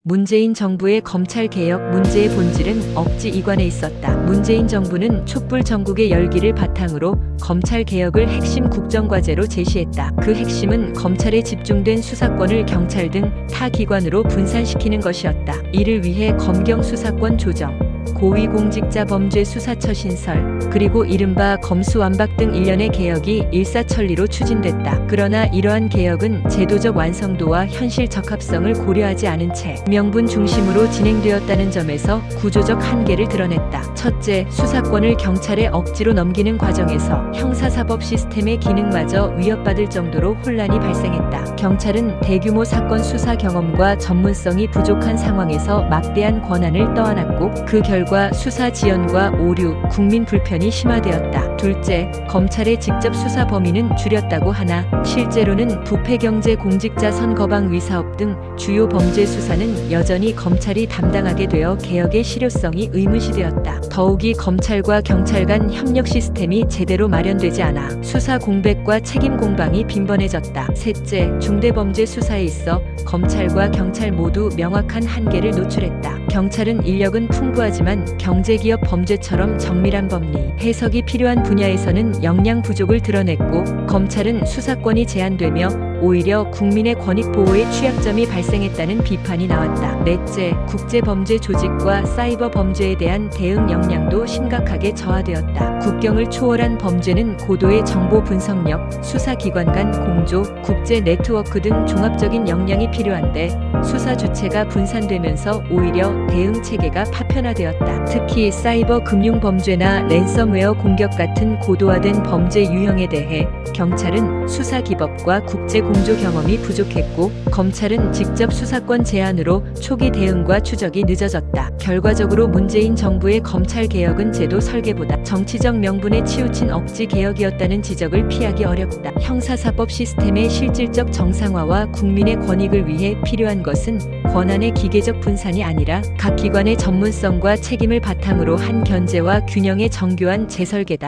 문재인 정부의 검찰개혁 문제의 본질은 억지 이관에 있었다. 문재인 정부는 촛불 전국의 열기를 바탕으로 검찰개혁을 핵심 국정과제로 제시했다. 그 핵심은 검찰에 집중된 수사권을 경찰 등 타 기관으로 분산시키는 것이었다. 이를 위해 검경 수사권 조정, 고위공직자 범죄 수사처 신설, 그리고 이른바 검수완박 등 일련의 개혁이 일사천리로 추진됐다. 그러나 이러한 개혁은 제도적 완성도와 현실 적합성을 고려하지 않은 채 명분 중심으로 진행되었다는 점에서 구조적 한계를 드러냈다. 첫째, 수사권을 경찰에 억지로 넘기는 과정에서 형사사법 시스템의 기능마저 위협받을 정도로 혼란이 발생했다. 경찰은 대규모 사건 수사 경험과 전문성이 부족한 상황에서 막대한 권한을 떠안았고, 그 결과 수사 지연과 오류, 국민 불편이 심화되었다. 둘째, 검찰의 직접 수사 범위는 줄였다고 하나 실제로는 부패경제 공직자 선거방 위사업 등 주요 범죄 수사는 여전히 검찰이 담당하게 되어 개혁의 실효성이 의문시되었다. 더욱이 검찰과 경찰 간 협력 시스템이 제대로 마련되지 않아 수사 공백과 책임 공방이 빈번해졌다. 셋째, 중대범죄 수사에 있어 검찰과 경찰 모두 명확한 한계를 노출했다. 경찰은 인력은 풍부하지만 경제기업 범죄처럼 정밀한 법리, 해석이 필요한 분야에서는 역량 부족을 드러냈고, 검찰은 수사권이 제한되며 오히려 국민의 권익 보호에 취약점이 발생했다는 비판이 나왔다. 넷째, 국제범죄 조직과 사이버 범죄에 대한 대응 역량도 심각하게 저하되었다. 국경을 초월한 범죄는 고도의 정보 분석력, 수사기관 간 공조, 국제 네트워크 등 종합적인 역량이 필요한데 수사 주체가 분산되면서 오히려 대응 체계가 파편화되었다. 특히 사이버 금융 범죄나 랜섬웨어 공격 같은 고도화된 범죄 유형에 대해 경찰은 수사 기법과 국제 공조 경험이 부족했고, 검찰은 직접 수사권 제한으로 초기 대응과 추적이 늦어졌다. 결과적으로 문재인 정부의 검찰 개혁은 제도 설계보다 정치적 명분에 치우친 억지 개혁이었다는 지적을 피하기 어렵다. 형사사법 시스템의 실질적 정상화와 국민의 권익을 위해 필요한 것은 권한의 기계적 분산이 아니라 각 기관의 전문성과 책임을 바탕으로 한 견제와 균형의 정교한 재설계다.